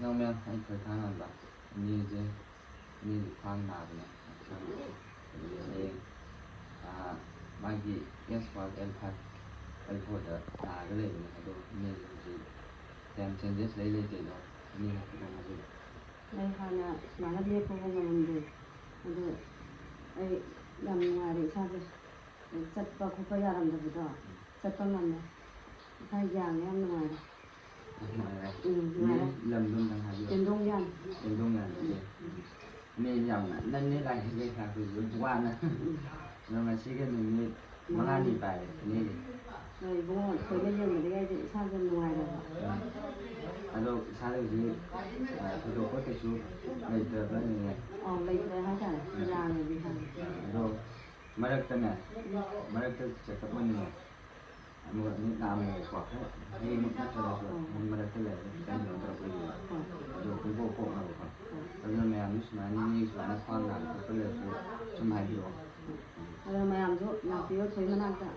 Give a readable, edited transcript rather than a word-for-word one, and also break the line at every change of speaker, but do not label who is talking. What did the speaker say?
Snowman anh phải khá là bảo như thế như khoan nào này như mai gì yes vào em phát em thôi đó cái này này đồ như gì em changes lấy lên rồi như là cái này gì
đây là mà nó biết không làm gì rồi ấy làm ngoài để sao vậy chặt vào không phải làm được đó chặt vào làm này thay vàng em ngoài
làm luôn thằng Hải
tiền đông nhàn
nên dòng nên như này thì phải từ quan á nhưng mà chỉ cái mình mà ăn đi phải nên
rồi bố thôi bây giờ mình đi để sao bên ngoài rồi
alo sao được gì tôi đâu có thể xuống lấy được đấy này
lấy cái hai chả là người đi hàng
rồi mà được tên này mà được chắc các bạn này một những làm một quả hết hay một cái cho được mà được cái này cái nhiều được cái rồi cũng vô cùng là được rồi mà ăn lúc mà như là khoan làm cái lời của trong hai điều
rồi mà làm chỗ là phiếu thuế mà ăn cả